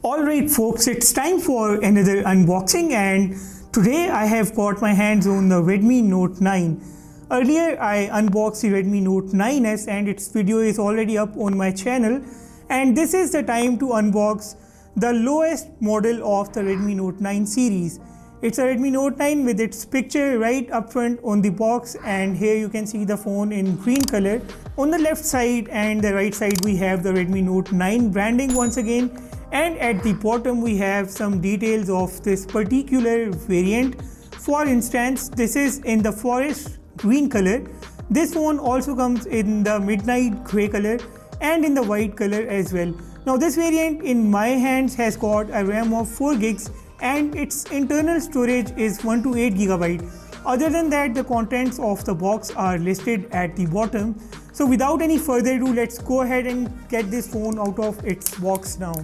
Alright folks, it's time for another unboxing, and today I have got my hands on the Redmi Note 9. Earlier I unboxed the Redmi Note 9s and its video is already up on my channel, and this is the time to unbox the lowest model of the Redmi Note 9 series. It's a Redmi Note 9 with its picture right up front on the box, and here you can see the phone in green color. On the left side and the right side we have the Redmi Note 9 branding once again, and at the bottom we have some details of this particular variant. For instance, this is in the forest green color. This phone also comes in the midnight grey color and in the white color as well. Now this variant in my hands has got a RAM of 4 gigs and its internal storage is 128 GB. Other than that, the contents of the box are listed at the bottom. So without any further ado, let's go ahead and get this phone out of its box now.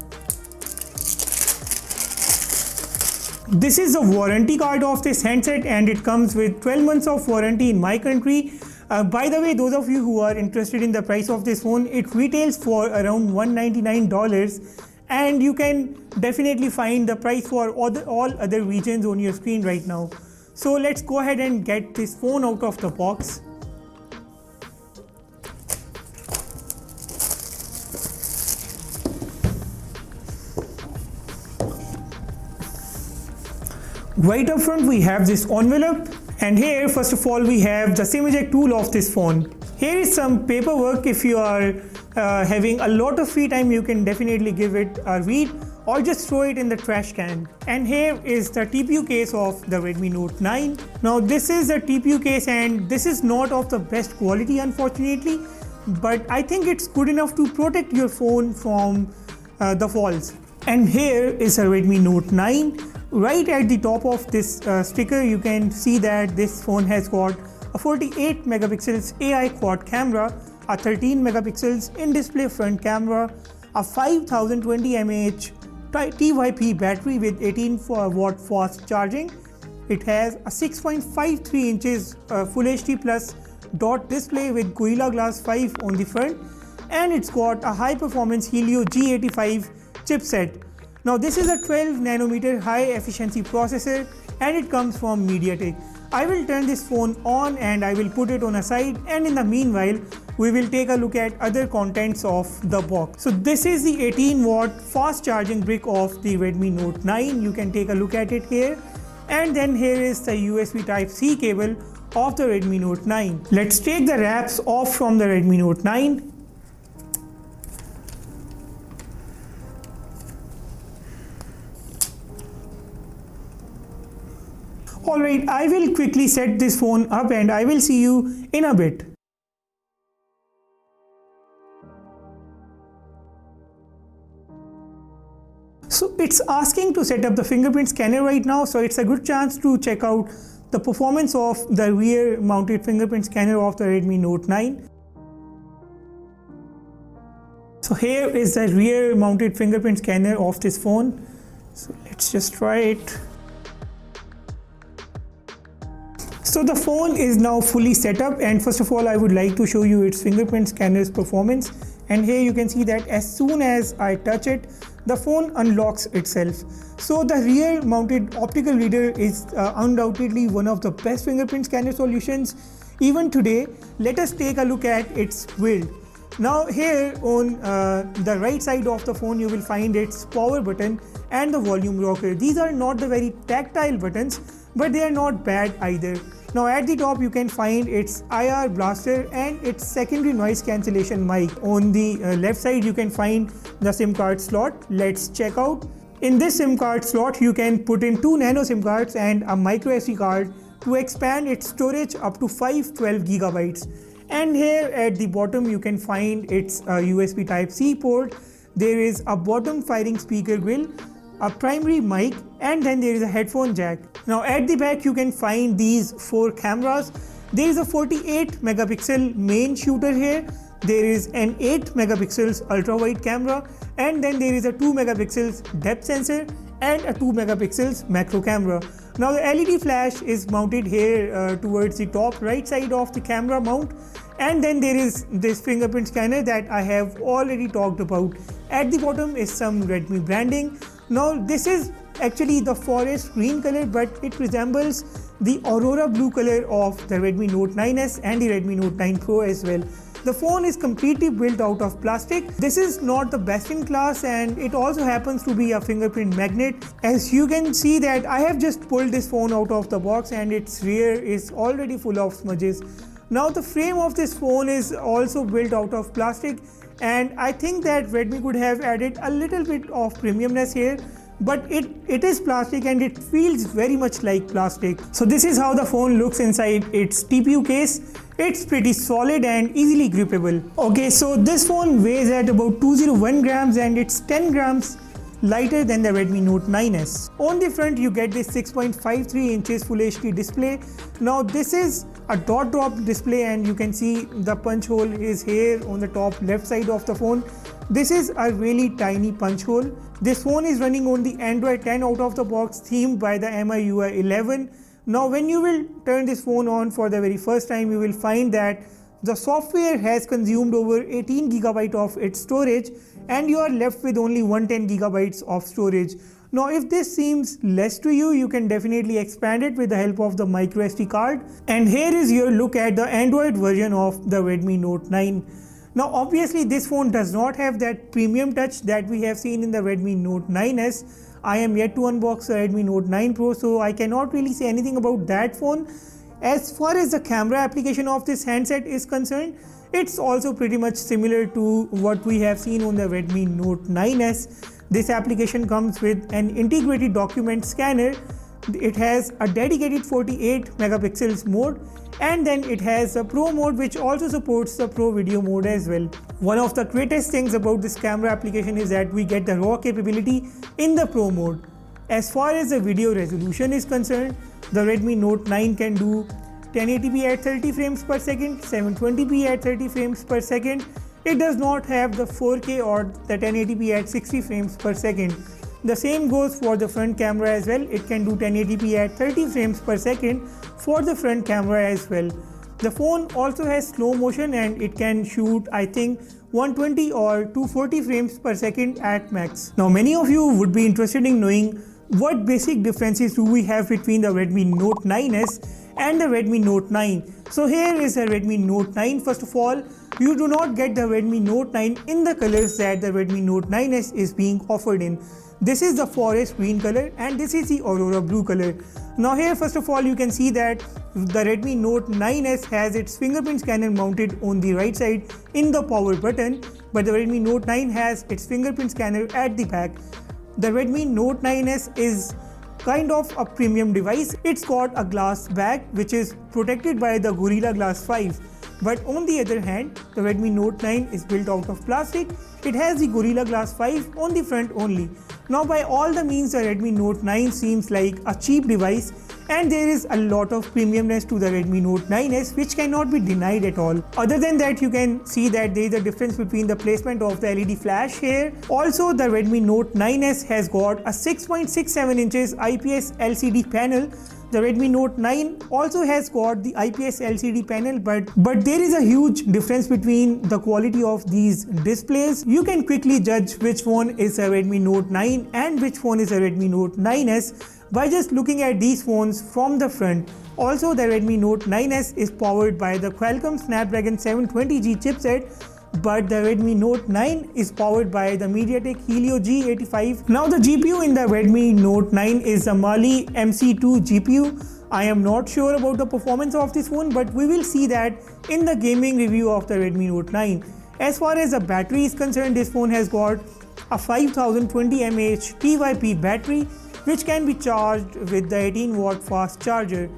This is the warranty card of this handset and it comes with 12 months of warranty in my country. By the way, those of you who are interested in the price of this phone, it retails for around $199 and you can definitely find the price for all other regions on your screen right now. So let's go ahead and get this phone out of the box. Right up front we have this envelope, and here first of all we have the SIM eject tool of this phone. Here is some paperwork. If you are having a lot of free time, you can definitely give it a read or just throw it in the trash can. And here is the TPU case of the Redmi Note 9. Now this is a TPU case and this is not of the best quality unfortunately, but I think it's good enough to protect your phone from the falls. And here is a Redmi Note 9. Right at the top of this sticker you can see that this phone has got a 48 megapixels AI quad camera, a 13 megapixels in-display front camera, a 5020 mAh TYP battery with 18 watt fast charging. It has a 6.53 inches Full HD Plus dot display with Gorilla Glass 5 on the front, and it's got a high performance Helio G85 chipset. Now this is a 12 nanometer high efficiency processor and it comes from MediaTek. I will turn this phone on and I will put it on a side, and in the meanwhile we will take a look at other contents of the box. So this is the 18 watt fast charging brick of the Redmi Note 9. You can take a look at it here. And then here is the USB Type-C cable of the Redmi Note 9. Let's take the wraps off from the Redmi Note 9. Alright, I will quickly set this phone up and I will see you in a bit. So it's asking to set up the fingerprint scanner right now, so it's a good chance to check out the performance of the rear mounted fingerprint scanner of the Redmi Note 9. So here is the rear mounted fingerprint scanner of this phone. So let's just try it. So the phone is now fully set up, and first of all I would like to show you its fingerprint scanner's performance. And here you can see that as soon as I touch it, the phone unlocks itself. So the rear mounted optical reader is undoubtedly one of the best fingerprint scanner solutions even today. Let us take a look at its build. Now here on the right side of the phone you will find its power button and the volume rocker. These are not the very tactile buttons, but they are not bad either. Now at the top you can find its IR blaster and its secondary noise cancellation mic. On the left side you can find the SIM card slot. Let's check out. In this SIM card slot you can put in 2 nano SIM cards and a micro SD card to expand its storage up to 512 gigabytes. And here at the bottom you can find its USB Type-C port. There is a bottom firing speaker grill, a primary mic, and then there is a headphone jack. Now at the back you can find these 4 cameras. There is a 48 megapixel main shooter here. There is an 8 megapixels ultra wide camera, and then there is a 2 megapixels depth sensor and a 2 megapixels macro camera. Now the LED flash is mounted here towards the top right side of the camera mount, and then there is this fingerprint scanner that I have already talked about. At the bottom is some Redmi branding. Now this is actually the forest green color, but it resembles the aurora blue color of the Redmi Note 9s and the Redmi Note 9 Pro as well. The phone is completely built out of plastic. This is not the best in class, and it also happens to be a fingerprint magnet. As you can see that I have just pulled this phone out of the box and its rear is already full of smudges. Now the frame of this phone is also built out of plastic, and I think that Redmi could have added a little bit of premiumness here, but it is plastic and it feels very much like plastic. So this is how the phone looks inside its TPU case. It's pretty solid and easily grippable. Okay, so this phone weighs at about 201 grams and it's 10 grams lighter than the Redmi Note 9s. On the front you get this 6.53 inches Full HD display. Now this is a dot drop display, and you can see the punch hole is here on the top left side of the phone. This is a really tiny punch hole. This phone is running on the Android 10 out of the box themed by the MIUI 11. Now when you will turn this phone on for the very first time, you will find that the software has consumed over 18 GB of its storage, and you are left with only 110 GB of storage. Now if this seems less to you, you can definitely expand it with the help of the microSD card. And here is your look at the Android version of the Redmi Note 9. Now obviously this phone does not have that premium touch that we have seen in the Redmi Note 9s. I am yet to unbox the Redmi Note 9 Pro, so I cannot really say anything about that phone. As far as the camera application of this handset is concerned, it's also pretty much similar to what we have seen on the Redmi Note 9s. This application comes with an integrated document scanner. It has a dedicated 48 megapixels mode, and then it has a Pro mode which also supports the Pro video mode as well. One of the greatest things about this camera application is that we get the RAW capability in the Pro mode. As far as the video resolution is concerned, the Redmi Note 9 can do 1080p at 30 frames per second, 720p at 30 frames per second. It does not have the 4K or the 1080p at 60 frames per second. The same goes for the front camera as well. It can do 1080p at 30 frames per second for the front camera as well. The phone also has slow motion, and it can shoot I think 120 or 240 frames per second at max. Now many of you would be interested in knowing what basic differences do we have between the Redmi Note 9s and the Redmi Note 9. So here is the Redmi Note 9. First of all, you do not get the Redmi Note 9 in the colors that the Redmi Note 9s is being offered in. This is the forest green color and this is the aurora blue color. Now here first of all you can see that the Redmi Note 9s has its fingerprint scanner mounted on the right side in the power button, but the Redmi Note 9 has its fingerprint scanner at the back. The Redmi Note 9s is kind of a premium device. It's got a glass back which is protected by the Gorilla Glass 5. But on the other hand, the Redmi Note 9 is built out of plastic. It has the Gorilla Glass 5 on the front only. Now by all the means, the Redmi Note 9 seems like a cheap device, and there is a lot of premiumness to the Redmi Note 9s which cannot be denied at all. Other than that, you can see that there is a difference between the placement of the LED flash here. Also, the Redmi Note 9s has got a 6.67 inches IPS LCD panel. The Redmi Note 9 also has got the IPS LCD panel, but there is a huge difference between the quality of these displays. You can quickly judge which phone is a Redmi Note 9 and which phone is a Redmi Note 9s by just looking at these phones from the front. Also, the Redmi Note 9s is powered by the Qualcomm Snapdragon 720G chipset, but the Redmi Note 9 is powered by the MediaTek Helio G85. Now the GPU in the Redmi Note 9 is the Mali MC2 GPU. I am not sure about the performance of this phone, but we will see that in the gaming review of the Redmi Note 9. As far as the battery is concerned, this phone has got a 5020 mAh TYP battery which can be charged with the 18-watt fast charger.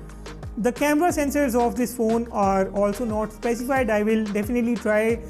The camera sensors of this phone are also not specified. I will definitely try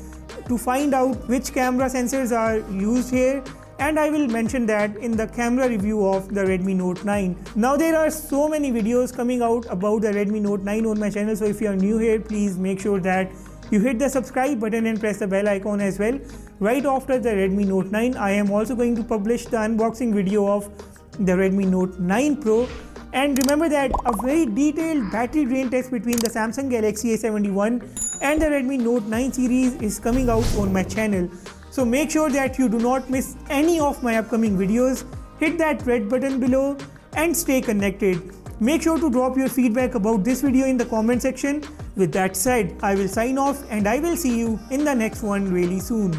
to find out which camera sensors are used here, and I will mention that in the camera review of the Redmi Note 9. Now there are so many videos coming out about the Redmi Note 9 on my channel, so if you are new here, please make sure that you hit the subscribe button and press the bell icon as well. Right after the Redmi Note 9, I am also going to publish the unboxing video of the Redmi Note 9 Pro. And remember that a very detailed battery drain test between the Samsung Galaxy A71 and the Redmi Note 9 series is coming out on my channel. So make sure that you do not miss any of my upcoming videos. Hit that red button below and stay connected. Make sure to drop your feedback about this video in the comment section. With that said, I will sign off and I will see you in the next one really soon.